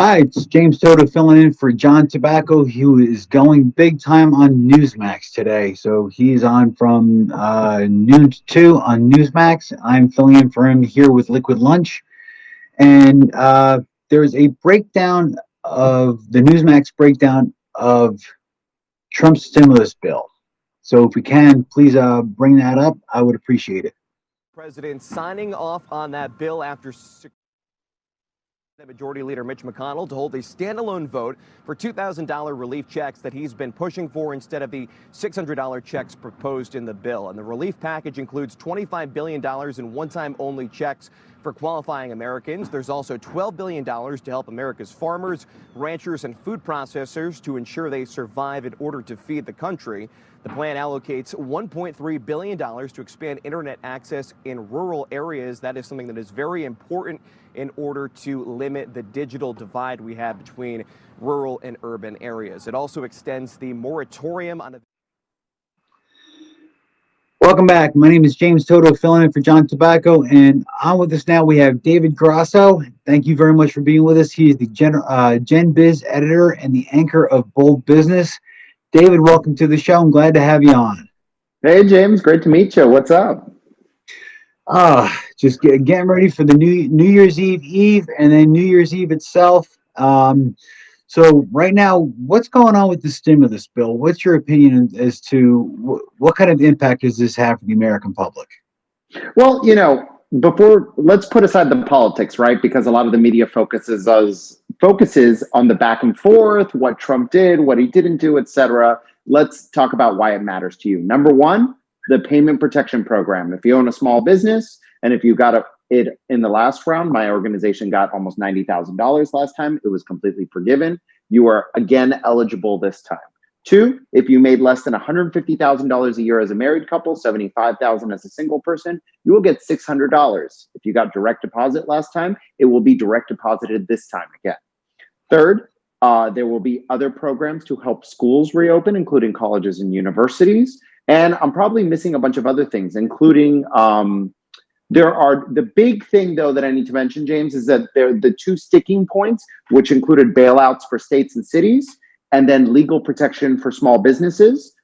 Hi, it's James Toto filling in for John Tobacco, who is going big time on Newsmax today. So he's on from noon to 2 on Newsmax. I'm filling in for him here with Liquid Lunch. And there's a breakdown of the Newsmax breakdown of Trump's stimulus bill. So if we can, please bring that up. I would appreciate it. President signing off on that bill after Majority Leader Mitch McConnell to hold a standalone vote for $2,000 relief checks that he's been pushing for instead of the $600 checks proposed in the bill. And the relief package includes $25 billion in one-time only checks for qualifying Americans. There's also $12 billion to help America's farmers, ranchers, and food processors to ensure they survive in order to feed the country. The plan allocates $1.3 billion to expand internet access in rural areas. That is something that is very important in order to limit the digital divide we have between rural and urban areas. It also extends the moratorium on Welcome back. My name is James Toto, filling in for John Tobacco, and on with us now we have David Grasso. Thank you very much for being with us. He is the GenBiz editor and the anchor of Bold Business. David, welcome to the show. I'm glad to have you on. Hey, James. Great to meet you. What's up? Just getting ready for the New Year's Eve, and then New Year's Eve itself. So right now, what's going on with the stimulus bill? What's your opinion as to what kind of impact does this have for the American public? Well, let's put aside the politics, right? Because a lot of the media focuses on the back and forth, what Trump did, what he didn't do, etc. Let's talk about why it matters to you. Number one, the payment protection program. If you own a small business, and if you got it in the last round, my organization got almost $90,000 last time. It was completely forgiven. You are again eligible this time. Two, if you made less than $150,000 a year as a married couple, $75,000 as a single person, you will get $600. If you got direct deposit last time, it will be direct deposited this time again. Third, there will be other programs to help schools reopen, including colleges and universities. And I'm probably missing a bunch of other things, including the big thing, though, that I need to mention, James, is that the two sticking points, which included bailouts for states and cities, and then legal protection for small businesses,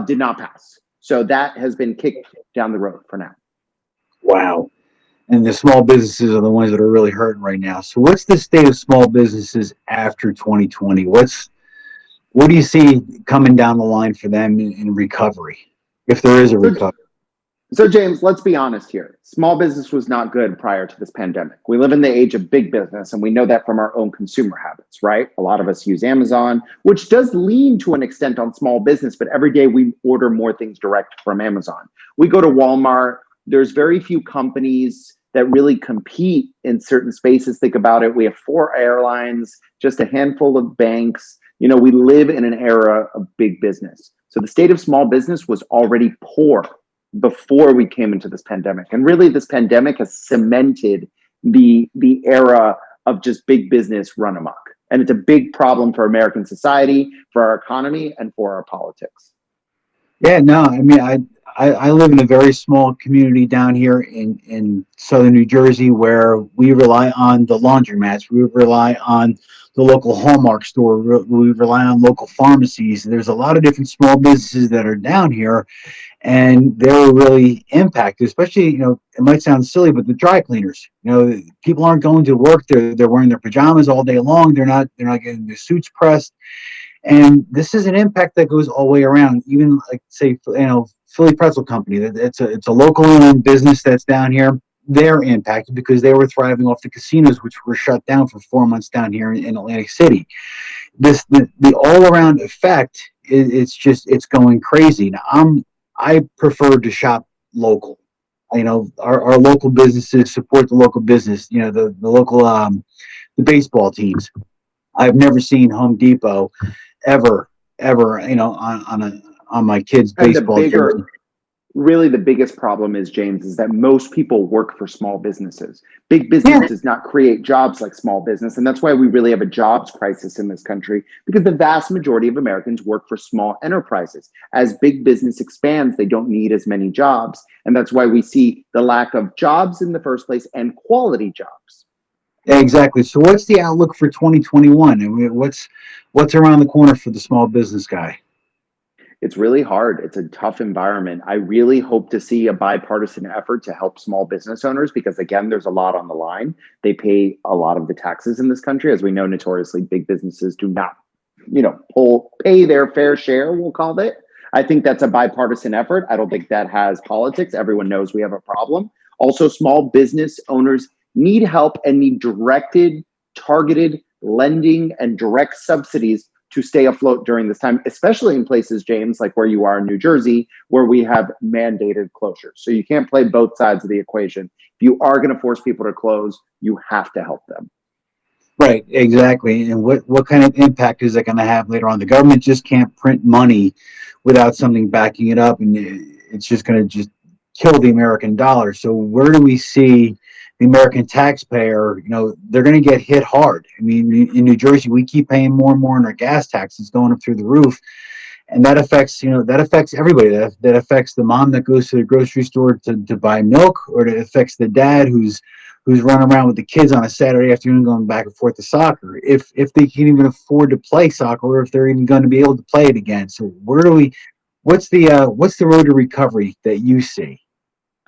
did not pass. So that has been kicked down the road for now. Wow. And the small businesses are the ones that are really hurting right now. So what's the state of small businesses after 2020? What do you see coming down the line for them in recovery, if there is a recovery? So, James, let's be honest here. Small business was not good prior to this pandemic. We live in the age of big business, and we know that from our own consumer habits, right? A lot of us use Amazon, which does lean to an extent on small business, but every day we order more things direct from Amazon. We go to Walmart. There's very few companies that really compete in certain spaces. Think about it. We have 4 airlines, just a handful of banks. We live in an era of big business. So the state of small business was already poor before we came into this pandemic. And really, this pandemic has cemented the era of just big business run amok. And it's a big problem for American society, for our economy, and for our politics. Yeah, no, I mean, I live in a very small community down here in southern New Jersey where we rely on the laundromats. We rely on the local Hallmark store. We rely on local pharmacies. There's a lot of different small businesses that are down here, and they're really impacted, especially, it might sound silly, but the dry cleaners. People aren't going to work. They're wearing their pajamas all day long. They're not getting their suits pressed. And this is an impact that goes all the way around. Even like, say, Philly Pretzel Company. It's a locally owned business that's down here. They're impacted because they were thriving off the casinos, which were shut down for 4 months down here in Atlantic City. The all around effect it's going crazy. Now I prefer to shop local. Our local businesses support the local business. The local the baseball teams. I've never seen Home Depot ever on my kids' baseball jersey. Really, the biggest problem is, James, is that most people work for small businesses. Big business does not create jobs like small business. And that's why we really have a jobs crisis in this country, because the vast majority of Americans work for small enterprises. As big business expands, they don't need as many jobs. And that's why we see the lack of jobs in the first place and quality jobs. Exactly. So what's the outlook for 2021? I mean, what's around the corner for the small business guy? It's really hard. It's a tough environment. I really hope to see a bipartisan effort to help small business owners because, again, there's a lot on the line. They pay a lot of the taxes in this country. As we know, notoriously, big businesses do not, pay their fair share, we'll call it. I think that's a bipartisan effort. I don't think that has politics. Everyone knows we have a problem. Also, small business owners need help and need directed, targeted lending and direct subsidies to stay afloat during this time, especially in places, James, like where you are in New Jersey, where we have mandated closures. So you can't play both sides of the equation. If you are going to force people to close, you have to help them. Right, exactly. And what kind of impact is that going to have later on? The government just can't print money without something backing it up, and it's just going to just kill the American dollar. So where do we see the American taxpayer? They're going to get hit hard. I mean, in New Jersey, we keep paying more and more on our gas taxes, going up through the roof, and that affects everybody. That affects the mom that goes to the grocery store to buy milk, or it affects the dad who's running around with the kids on a Saturday afternoon going back and forth to soccer, if they can't even afford to play soccer, or if they're even going to be able to play it again. So what's the road to recovery that you see?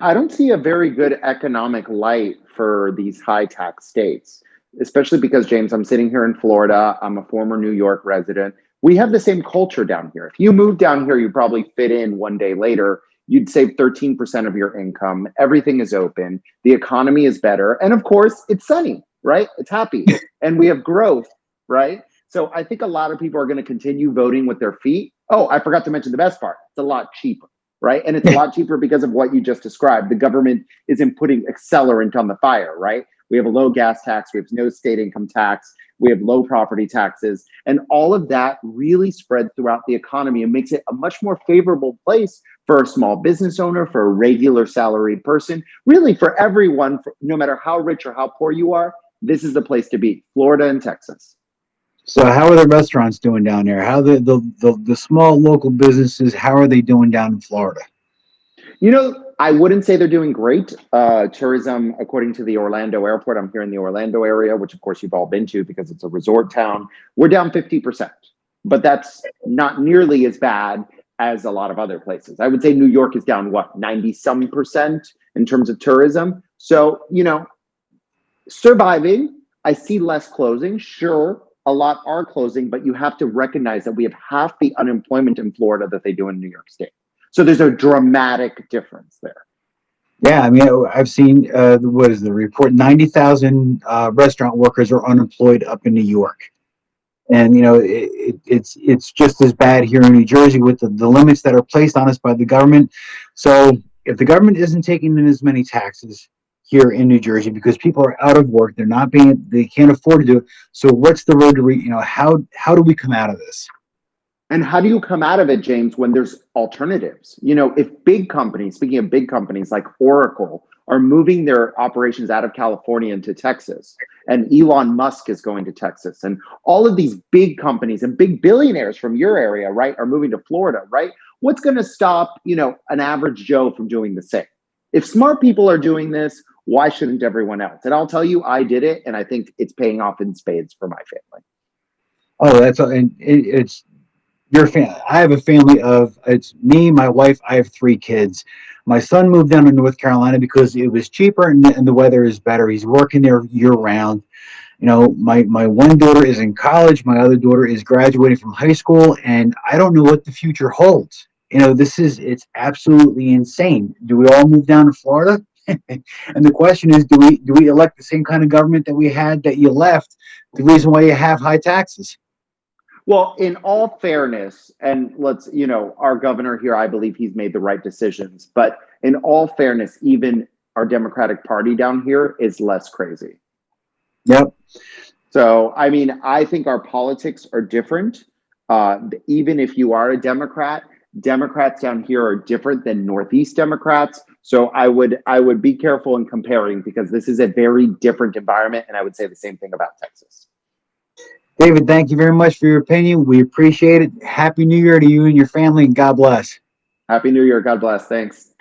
I don't see a very good economic light for these high tax states, especially because, James, I'm sitting here in Florida. I'm a former New York resident. We have the same culture down here. If you move down here, you probably fit in one day later. You'd save 13% of your income. Everything is open. The economy is better. And of course, it's sunny, right? It's happy. And we have growth, right? So I think a lot of people are going to continue voting with their feet. Oh, I forgot to mention the best part. It's a lot cheaper, right? And it's a lot cheaper because of what you just described. The government isn't putting accelerant on the fire, right? We have a low gas tax. We have no state income tax. We have low property taxes. And all of that really spreads throughout the economy and makes it a much more favorable place for a small business owner, for a regular salaried person, really for everyone, no matter how rich or how poor you are. This is the place to be, Florida and Texas. So how are the restaurants doing down there? How the small local businesses, how are they doing down in Florida? I wouldn't say they're doing great. Tourism, according to the Orlando airport, I'm here in the Orlando area, which of course you've all been to because it's a resort town. We're down 50%, but that's not nearly as bad as a lot of other places. I would say New York is down, 90-some% in terms of tourism. So, surviving. I see less closing. Sure, a lot are closing, but you have to recognize that we have half the unemployment in Florida that they do in New York State. So there's a dramatic difference there. Yeah, I mean, I've seen what is the report? 90,000 restaurant workers are unemployed up in New York, and it's just as bad here in New Jersey with the limits that are placed on us by the government. So if the government isn't taking in as many taxes here in New Jersey because people are out of work, they can't afford to do it. So what's the road to how do we come out of this? And how do you come out of it, James, when there's alternatives? If big companies, speaking of big companies like Oracle, are moving their operations out of California into Texas, and Elon Musk is going to Texas, and all of these big companies and big billionaires from your area, right, are moving to Florida, right? What's going to stop, an average Joe from doing the same? If smart people are doing this, why shouldn't everyone else? And I'll tell you, I did it, and I think it's paying off in spades for my family. Oh, it's your family. I have a family it's me, my wife. I have 3 kids. My son moved down to North Carolina because it was cheaper and the weather is better. He's working there year round. My one daughter is in college. My other daughter is graduating from high school, and I don't know what the future holds. It's absolutely insane. Do we all move down to Florida? And the question is, do we elect the same kind of government that we had that you left? The reason why you have high taxes. Well, in all fairness, and our governor here, I believe he's made the right decisions. But in all fairness, even our Democratic Party down here is less crazy. Yep. So, I mean, I think our politics are different. Even if you are a Democrat, Democrats down here are different than Northeast Democrats. So I would be careful in comparing because this is a very different environment. And I would say the same thing about Texas. David, thank you very much for your opinion. We appreciate it. Happy New Year to you and your family, and God bless. Happy New Year. God bless. Thanks.